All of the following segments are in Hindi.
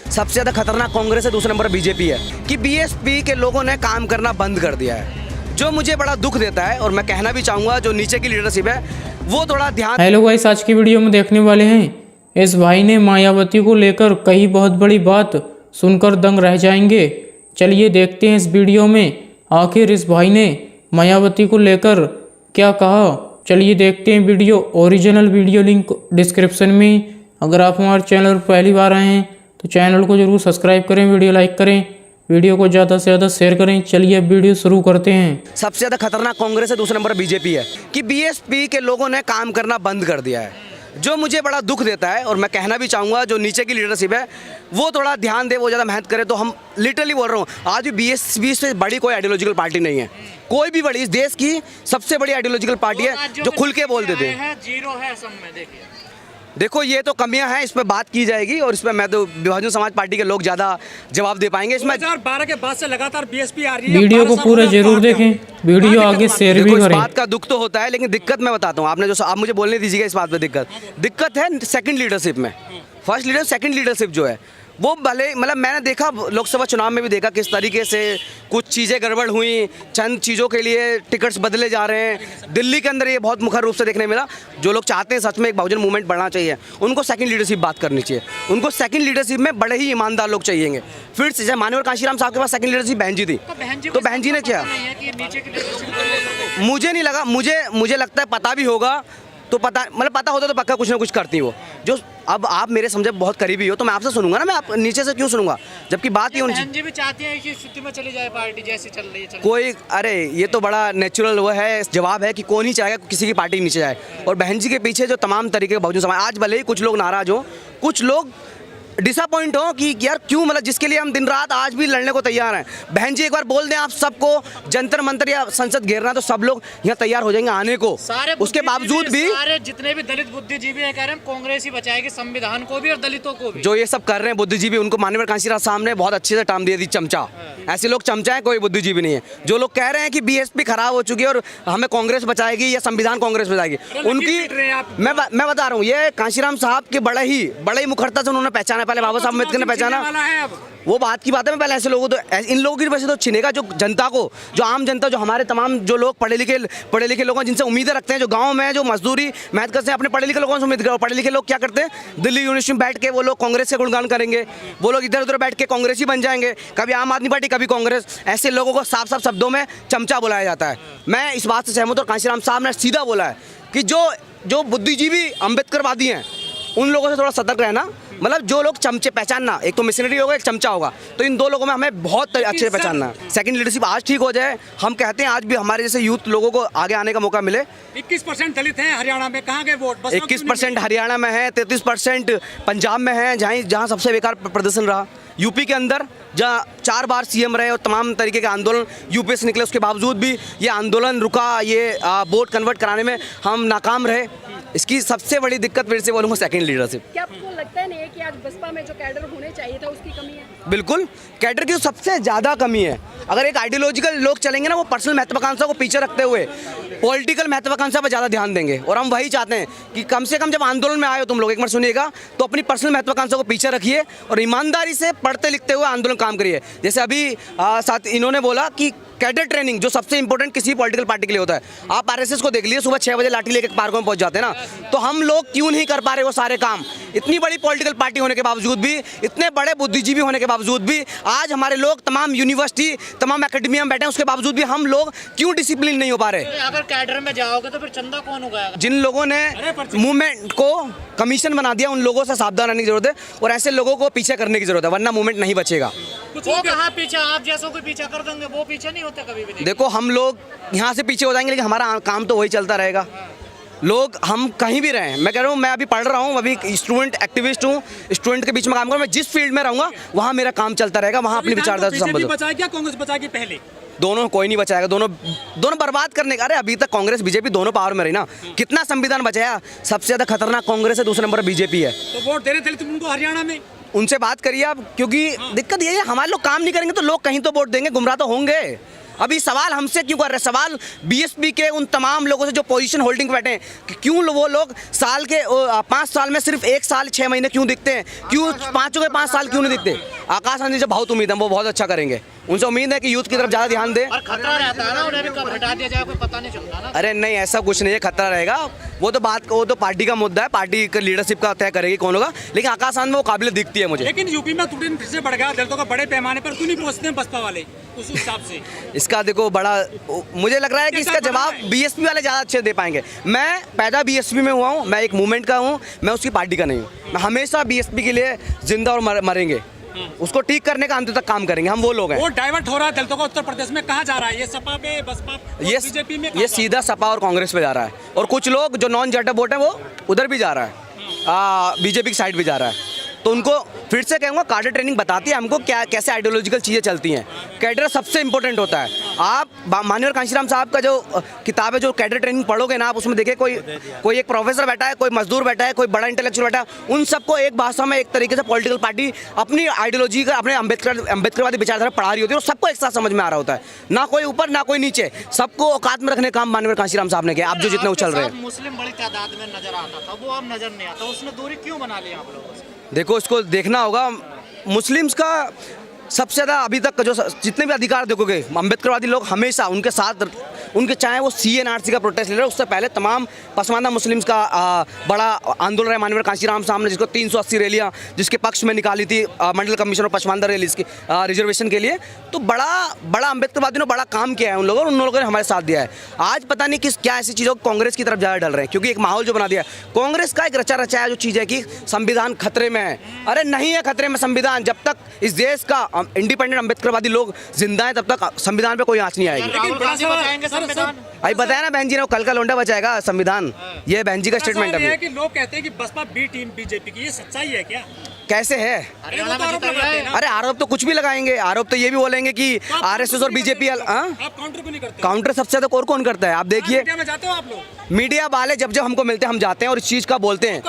सबसे ज़्यादा खतरनाक कांग्रेस है, दूसरे नंबर बीजेपी है कि बीएसपी के लोगों ने काम करना बंद कर दिया है, जो मुझे बड़ा दुख देता है। और मैं कहना भी चाहूँगा जो नीचे की लीडरशिप है वो थोड़ा ध्यान। हेलो गाइस, आज की वीडियो में देखने वाले हैं इस भाई ने मायावती को लेकर कही बहुत बड़ी बात, सुनकर दंग रह जाएंगे। चलिए देखते हैं इस वीडियो में आखिर इस भाई ने मायावती को लेकर क्या कहा। चलिए देखते हैं video. Original video link description में। अगर आप हमारे चैनल पर पहली बार आए हैं तो चैनल को जरूर सब्सक्राइब करें, वीडियो लाइक करें, वीडियो को ज़्यादा से ज़्यादा शेयर करें। चलिए अब वीडियो शुरू करते हैं। सबसे ज़्यादा खतरनाक कांग्रेस है, दूसरे नंबर बीजेपी है कि बीएसपी के लोगों ने काम करना बंद कर दिया है, जो मुझे बड़ा दुख देता है। और मैं कहना भी चाहूँगा जो नीचे की लीडरशिप है वो थोड़ा ध्यान दे, वो ज़्यादा मेहनत करे। तो हम लिटरली बोल रहा हूँ, आज भी बीएसपी से बड़ी कोई आइडियोलॉजिकल पार्टी नहीं है। कोई भी बड़ी, इस देश की सबसे बड़ी आइडियोलॉजिकल पार्टी है जो खुल के बोल देते हैं। जीरो है सब में। देखो ये तो कमियां हैं, इस पर बात की जाएगी और इसमें मैं तो बहुजन समाज पार्टी के लोग ज़्यादा जवाब दे पाएंगे। इसमें 2012 के बाद से लगातार बीएसपी आ रही है। वीडियो को पूरा जरूर देखें, वीडियो आगे शेयर भी इस करें। बात का दुख तो होता है, लेकिन दिक्कत मैं बताता हूँ। आपने जो आप मुझे बोलने दीजिएगा इस बात पे। दिक्कत है सेकंड लीडरशिप में। फर्स्ट लीडर सेकंड लीडरशिप जो है वो भले, मतलब मैंने देखा लोकसभा चुनाव में भी देखा किस तरीके से कुछ चीज़ें गड़बड़ हुई, चंद चीज़ों के लिए टिकट्स बदले जा रहे हैं। दिल्ली के अंदर ये बहुत मुखर रूप से देखने मिला। जो लोग चाहते हैं सच में एक बहुजन मूवमेंट बढ़ना चाहिए, उनको सेकंड लीडरशिप बात करनी चाहिए। उनको सेकंड लीडरशिप में बड़े ही ईमानदार लोग चाहिए। फिर से जब माननीय कांशीराम साहब के पास सेकंड लीडरशिप बहन जी थी, तो बहन जी ने क्या, मुझे नहीं लगा, मुझे लगता है पता भी होगा तो पता होता तो पक्का कुछ ना कुछ करती वो। जो अब आप मेरे समझे बहुत करीबी हो तो मैं आपसे सुनूंगा ना, मैं आप नीचे से क्यों सुनूंगा, जबकि बात ही उनकी। जी भी चाहते हैं कि स्थिति में चली जाए पार्टी जैसी चल रही है। कोई, अरे ये तो बड़ा नेचुरल वो है जवाब है कि कौन ही चाहेगा किसी की पार्टी नीचे जाए। और बहन जी के पीछे जो तमाम तरीके के बहुजन समाज, आज भले ही कुछ लोग नाराज हो, कुछ लोग डिसअपॉइंट हो कि यार क्यों, मतलब जिसके लिए हम दिन रात आज भी लड़ने को तैयार हैं। बहन जी एक बार बोल दें आप सबको जंतर मंतर या संसद घेरना, तो सब लोग यहाँ तैयार हो जाएंगे आने को। उसके बावजूद भी सारे जितने भी दलित बुद्धिजीवी हैं कह रहे हैं कांग्रेस ही बचाएगी संविधान को भी और दलितों को भी। जो ये सब कर रहे हैं बुद्धिजीवी, उनको माननीय कांशीराम साहब ने बहुत अच्छे से टर्म दे दी, चमचा। ऐसे लोग चमचा है, कोई बुद्धिजीवी नहीं है। जो लोग कह रहे हैं कि बीएसपी खराब हो चुकी है और हमें कांग्रेस बचाएगी या संविधान कांग्रेस बचाएगी, उनकी मैं बता रहा हूँ, ये कांशीराम साहब के बड़े ही मुखरता से उन्होंने पहचाना। पहले बाबा साहब अम्बेडकर ने पहचाना, वो बात की बात है। मैं पहले ऐसे लोगों, तो इन लोगों की वजह से तो छिनेगा जो जनता को, जो आम जनता, जो हमारे तमाम जो लोग पढ़े लिखे लोग हैं, जिनसे उम्मीदें रखते हैं, जो गांव में जो मजदूरी मेहनत करते हैं, अपने पढ़े लिखे लोगों से उम्मीद करो। पढ़े लिखे लोग क्या करते हैं, दिल्ली यूनिवर्सिटी में बैठ के वो लोग कांग्रेस के गुणगान करेंगे, वो लोग इधर उधर बैठ के कांग्रेसी बन जाएंगे, कभी आम आदमी पार्टी कभी कांग्रेस। ऐसे लोगों को साफ साफ शब्दों में चमचा बुलाया जाता है। मैं इस बात से सहमत हूं। कांशीराम साहब ने सीधा बोला है कि जो बुद्धिजीवी अम्बेडकरवादी हैं उन लोगों से थोड़ा सतर्क रहना। मतलब जो लोग चमचे पहचानना, एक तो मिशनरी होगा, एक चमचा होगा, तो इन दो लोगों में हमें बहुत अच्छे से पहचानना है। सेकंड लीडरशिप आज ठीक हो जाए, हम कहते हैं आज भी हमारे जैसे यूथ लोगों को आगे आने का मौका मिले। 21% दलित हैं हरियाणा में, कहाँ गए वोट? 21% हरियाणा में है, 33% पंजाब में है, जहाँ सबसे बेकार प्रदर्शन रहा। यूपी के अंदर जहाँ 4 बार सीएम रहे और तमाम तरीके के आंदोलन यूपी से निकले, उसके बावजूद भी ये आंदोलन रुका, ये वोट कन्वर्ट कराने में हम नाकाम रहे। इसकी सबसे बड़ी दिक्कत फिर से बोलूँगा सेकंड लीडरशिप। क्या आपको लगता है नहीं कि आज बसपा में जो कैडर होने चाहिए था उसकी कमी है? बिल्कुल, कैडर की तो सबसे ज़्यादा कमी है। अगर एक आइडियोलॉजिकल लोग चलेंगे ना, वो पर्सनल महत्वाकांक्षा को पीछे रखते हुए पॉलिटिकल महत्वाकांक्षा पर ज़्यादा ध्यान देंगे। और हम वही चाहते हैं कि कम से कम जब आंदोलन में आए हो तुम लोग, एक बार सुनिएगा, तो अपनी पर्सनल महत्वाकांक्षा को पीछे रखिए और ईमानदारी से पढ़ते लिखते हुए आंदोलन काम करिए। जैसे अभी साथ इन्होंने बोला कि कैडर ट्रेनिंग जो सबसे इंपॉर्टेंट किसी पॉलिटिकल पार्टी के लिए होता है। आप आरएसएस को देख लीजिए, सुबह 6 बजे लाठी लेके पार्कों में पहुंच जाते हैं ना, तो हम लोग क्यों नहीं कर पा रहे वो सारे काम? इतनी बड़ी पॉलिटिकल पार्टी होने के बावजूद भी, इतने बड़े बुद्धिजीवी होने के बावजूद भी, आज हमारे लोग तमाम यूनिवर्सिटी, तमाम एकेडमिया में बैठे हैं, उसके बावजूद भी हम लोग क्यों डिसिप्लिन नहीं हो पा रहे? अगर कैडर में जाओगे तो फिर चंदा कौन उगाएगा? जिन लोगों ने मूवमेंट को कमीशन बना दिया, उन लोगों से सावधान रहने की जरूरत है और ऐसे लोगों को पीछे करने की जरूरत है, वरना मूवमेंट नहीं बचेगा। वो कहाँ पीछे, आप जैसों को पीछा कर देंगे, वो पीछे नहीं होते कभी भी। देखो हम लोग यहाँ से पीछे हो जाएंगे, लेकिन हमारा काम तो वही चलता रहेगा। लोग हम कहीं भी रहें, मैं कह रहा हूँ, मैं अभी पढ़ रहा हूँ, अभी स्टूडेंट एक्टिविस्ट हूँ, स्टूडेंट के बीच में काम करूँ, मैं जिस फील्ड में रहूँगा वहाँ मेरा काम चलता रहेगा, वहाँ अपनी विचारधारा से संबंधित। बचाएगी या कांग्रेस बचाएगी? पहले दोनों, कोई नहीं बचाएगा, दोनों बर्बाद करने का। अरे अभी तक कांग्रेस बीजेपी दोनों पावर में रही ना, कितना संविधान बचाया। सबसे ज्यादा खतरनाक कांग्रेस है, दूसरे नंबर बीजेपी है। तो वोट दे रहे थे तुम उनको हरियाणा में, उनसे बात करिए आप, क्योंकि दिक्कत ये है हमारे लोग काम नहीं करेंगे तो लोग कहीं तो वोट देंगे, गुमराह तो होंगे। अभी सवाल हमसे क्यों कर रहे हैं? सवाल बीएसपी के उन तमाम लोगों से जो पोजीशन होल्डिंग पे बैठे हैं कि क्यों वो लोग साल के 5 साल में सिर्फ 1 साल 6 महीने क्यों दिखते हैं? क्यों 5 साल क्यों नहीं दिखते? आकाश आनंद से बहुत उम्मीद है, वो बहुत अच्छा करेंगे। उनसे उम्मीद है कि यूथ की तरफ ज़्यादा ध्यान दें। और खतरा रहता है ना, उन्हें भी कब हटा दिया जाए कोई पता नहीं चलता ना। अरे नहीं, ऐसा कुछ नहीं है, खतरा रहेगा। वो तो पार्टी का मुद्दा है, पार्टी का लीडरशिप का तय करेगी कौन होगा, लेकिन आकाश आनंद में वो काबिल दिखती है मुझे। लेकिन यूपी में टूटन फिर से बढ़ गया, दलितों का बड़े पैमाने पर क्यों नहीं पहुंचते हैं बसपा वाले उस हिसाब से? इसका देखो मुझे लग रहा है कि इसका जवाब बीएसपी वाले ज़्यादा अच्छे दे पाएंगे। मैं पैदा बीएसपी में हुआ हूँ, मैं एक मूवमेंट का हूँ, मैं उसकी पार्टी का नहीं हूँ। मैं हमेशा बीएसपी के लिए जिंदा और मरेंगे, उसको ठीक करने का अंत तक काम करेंगे, हम वो लोग हैं। वो डाइवर्ट हो रहा है दलितों का उत्तर प्रदेश में, कहाँ जा रहा है ये? सपा पे, बसपा, बीजेपी में? ये सीधा सपा और कांग्रेस पे जा रहा है, और कुछ लोग जो नॉन जेटर वोट है वो उधर भी जा रहा है, बीजेपी की साइड भी जा रहा है। तो उनको फिर से कहूँगा, कार्डर ट्रेनिंग बताती है हमको क्या कैसे आइडियोलॉजिकल चीज़ें चलती हैं। कैडर सबसे इंपॉर्टेंट होता है। आप माननीय कांशीराम साहब का जो किताब है, जो कैडर ट्रेनिंग पढ़ोगे ना आप, उसमें देखिए कोई एक प्रोफेसर बैठा है, कोई मजदूर बैठा है, कोई बड़ा इंटेलेक्चुअल बैठा है, उन सबको एक भाषा में एक तरीके से पॉलिटिकल पार्टी अपनी आइडियोलॉजी का, अपने अम्बेडकरवादी विचारधारा पढ़ा रही होती है, और सबको एक साथ समझ में आ रहा होता है। ना कोई ऊपर ना कोई नीचे, सबको औकात में रखने का काम माननीय कांशीराम साहब ने किया। आप जो जितने उछल रहे हैं, मुस्लिम बड़ी तादाद में नजर आता था, वो अब नजर नहीं आता, उसने दूरी क्यों बना ली आप लोगों से? देखो इसको देखना होगा। मुस्लिम्स का सबसे ज़्यादा अभी तक जो जितने भी अधिकार देखोगे, अम्बेडकरवादी लोग हमेशा उनके साथ, उनके चाहे वो CNRC का प्रोटेस्ट ले रहे, उससे पहले तमाम पसमानदा मुस्लिम्स का बड़ा आंदोलन है माननीय कांशीराम साहब ने, जिसको 380 रैलियाँ जिसके पक्ष में निकाली थी मंडल कमीशन और पसमानदा रैली इसकी रिजर्वेशन के लिए। तो बड़ा अम्बेडकरवादी ने बड़ा काम किया है उन लोगों, उन लोगों ने हमारे साथ दिया है। आज पता नहीं क्या ऐसी चीज़ों को कांग्रेस की तरफ ज़्यादा डल रहे हैं, क्योंकि एक माहौल जो बना दिया है कांग्रेस का, एक रचा रचाया जो चीज़ है कि संविधान खतरे में है। अरे नहीं है खतरे में संविधान। जब तक इस देश का इंडिपेंडेंट अम्बेडकरवादी लोग जिंदा है, तब तक संविधान पे कोई आँच नहीं आएगी। अभी बताया ना बहन जी ने, कल का लोंडा बचाएगा संविधान, ये बहन जी का स्टेटमेंट है। कि लोग कहते हैं कि बसपा बी टीम बीजेपी की, ये सच्चाई है क्या? कैसे है? अरे आरोप तो कुछ भी लगाएंगे, आरोप तो ये भी बोलेंगे कि RSS और बीजेपी। आप काउंटर क्यों नहीं करते? काउंटर सबसे ज्यादा और कौन करता है? आप देखिए, मीडिया में जाते हो आप लोग? मीडिया वाले जब हमको मिलते हैं हम जाते हैं और इस चीज का बोलते हैं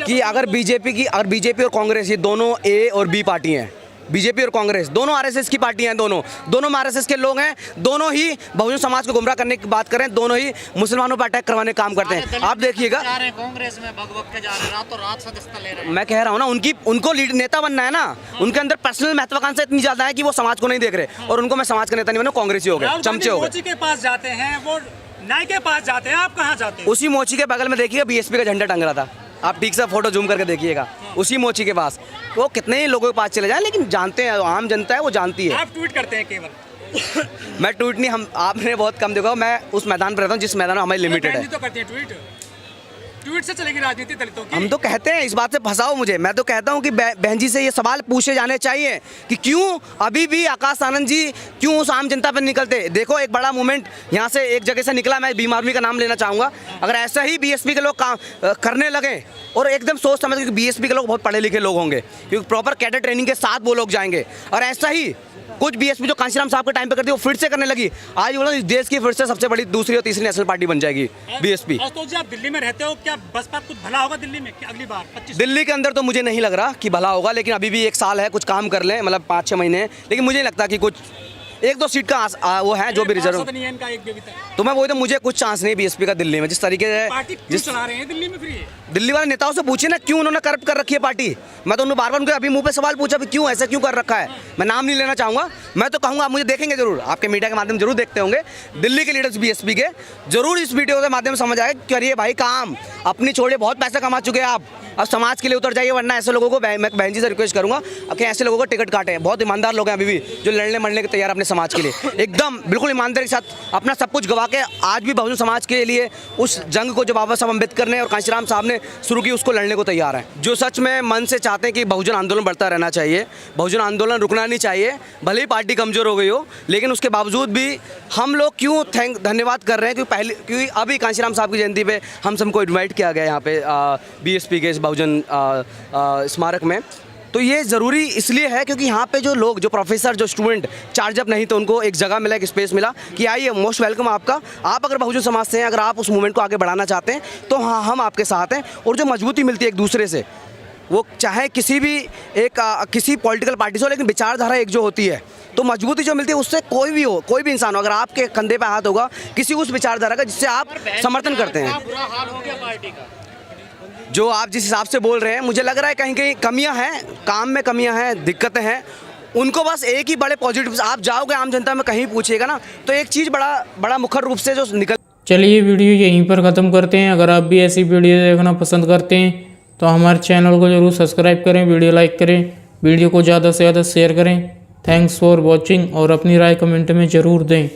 कि अगर बीजेपी और कांग्रेस ये दोनों A और B पार्टी हैं, बीजेपी और कांग्रेस दोनों RSS की पार्टी हैं, दोनों में RSS के लोग हैं, दोनों ही बहुजन समाज को गुमराह करने की बात कर रहे हैं, दोनों ही मुसलमानों पर अटैक करवाने का काम करते हैं। आप देखिएगा, कांग्रेस में भगवत के जा रहे हैं, रातों रात सदस्यता ले रहे हैं। मैं कह रहा हूँ ना, उनको नेता बनना है ना, उनके अंदर पर्सनल महत्वाकांक्षा इतनी ज्यादा है कि वो समाज को नहीं देख रहे, और उनको मैं समाज का नेता नहीं बनूं, कांग्रेसी हो गए, चमचे हो गए। के पास जाते हैं, वो नाई के पास जाते हैं, आप कहाँ जाते हैं? उसी मोची के बगल में देखिएगा BSP का झंडा टंग रहा था, आप ठीक से फोटो जूम करके देखिएगा, उसी मोची के पास। वो कितने ही लोगों के पास चले जाए, लेकिन जानते हैं, आम जनता है वो जानती है। आप ट्वीट करते हैं केवल? मैं ट्वीट नहीं, आपने बहुत कम देखा, मैं उस मैदान पर रहता हूँ जिस मैदान में हमारी लिमिटेड है। तो करते हैं ट्वीट से चलेगी राजनीति दलितों की? हम तो कहते हैं, इस बात से फंसाओ मुझे। मैं तो कहता हूं कि बहन जी से ये सवाल पूछे जाने चाहिए कि क्यों अभी भी आकाश आनंद जी क्यों उस आम जनता पर निकलते। देखो एक बड़ा मूवमेंट यहाँ से एक जगह से निकला, मैं भीम आर्मी का नाम लेना चाहूँगा। अगर ऐसा ही BSP के लोग काम करने लगे और एकदम सोच समझ के, BSP के लोग बहुत पढ़े लिखे लोग होंगे, क्योंकि प्रॉपर कैडर ट्रेनिंग के साथ वो लोग जाएंगे, और ऐसा ही कुछ BSP जो कांशीराम साहब के टाइम पे करती है वो फिर से करने लगी, आज बोलो इस देश की फिर से सबसे बड़ी दूसरी और तीसरी नेशनल पार्टी बन जाएगी BSP। तो जी आप दिल्ली में रहते हो, क्या बसपा कुछ भला होगा दिल्ली में कि अगली बार 25? दिल्ली के अंदर तो मुझे नहीं लग रहा कि भला होगा, लेकिन अभी भी 1 साल है, कुछ काम कर लें, मतलब 5-6 महीने, लेकिन मुझे नहीं लगता कि कुछ 1-2 सीट का वो है जो भी रिजर्व। तो मैं वो तो मुझे कुछ चांस नहीं BSP का दिल्ली में, जिस तरीके से जिस चला रहे हैं दिल्ली में फ्री। दिल्ली वाले नेताओं से पूछिए ना क्यों उन्होंने करप्ट कर रखी है पार्टी। मैं तो उन्होंने बार उनके अभी मुंह पे सवाल पूछा भी क्यों ऐसा क्यों कर रखा है। मैं नाम नहीं लेना चाहूँगा, मैं तो कहूँगा आप मुझे देखेंगे जरूर, आपके मीडिया के माध्यम जरूर देखते होंगे, दिल्ली के लीडर्स BSP के जरूर इस वीडियो के माध्यम से समझ आएगा कि करिए भाई काम, अपनी छोड़िए, बहुत पैसा कमा चुके हैं आप, अब समाज के लिए उतर जाइए, वरना ऐसे लोगों को मैं बहन जी से रिक्वेस्ट करूँगा कि ऐसे लोगों को टिकट काटे। बहुत ईमानदार लोग हैं अभी भी जो लड़ने मरने के तैयार अपने समाज के लिए, एकदम बिल्कुल ईमानदारी के साथ अपना सब कुछ गवा के आज भी बहुजन समाज के लिए उस जंग को जो बाबा साहब अम्बेडकर ने और कांशीराम साहब ने शुरू की उसको लड़ने को तैयार है। जो सच में मन से चाहते हैं कि बहुजन आंदोलन बढ़ता रहना चाहिए, बहुजन आंदोलन रुकना नहीं चाहिए, भले ही पार्टी कमज़ोर हो गई हो, लेकिन उसके बावजूद भी हम लोग क्यों धन्यवाद कर रहे हैं क्योंकि अभी कांशीराम साहब की जयंती पे हम सबको इन्वाइट किया गया यहाँ पे BSP के इस बहुजन स्मारक में। तो ये ज़रूरी इसलिए है क्योंकि यहाँ पे जो लोग, जो प्रोफेसर, जो स्टूडेंट चार्ज अप नहीं, तो उनको एक जगह मिला, एक स्पेस मिला कि आइए, मोस्ट वेलकम आपका। आप अगर बहुजन समाज से हैं, अगर आप उस मूवमेंट को आगे बढ़ाना चाहते हैं तो हाँ, हम आपके साथ हैं। और जो मजबूती मिलती है एक दूसरे से, वो चाहे किसी भी किसी पॉलिटिकल पार्टी से हो, लेकिन विचारधारा एक जो होती है तो मजबूती जो मिलती है उससे कोई भी हो, कोई भी इंसान हो, अगर आपके कंधे पे हाथ होगा किसी उस विचारधारा का जिससे आप समर्थन करते हैं, बुरा हाल हो गया पार्टी का। जो आप जिस हिसाब से बोल रहे हैं, मुझे लग रहा है कहीं कहीं कमियां हैं, काम में कमियां हैं, दिक्कतें हैं, उनको बस एक ही बड़े पॉजिटिव, आप जाओगे आम जनता में कहीं पूछिएगा ना तो एक चीज़ बड़ा मुखर रूप से जो निकल। चलिए वीडियो यहीं पर ख़त्म करते हैं। अगर आप भी ऐसी वीडियो देखना पसंद करते हैं तो हमारे चैनल को जरूर सब्सक्राइब करें, वीडियो लाइक करें, वीडियो को ज़्यादा से ज़्यादा शेयर करें। थैंक्स फॉर वॉचिंग और अपनी राय कमेंट में ज़रूर दें।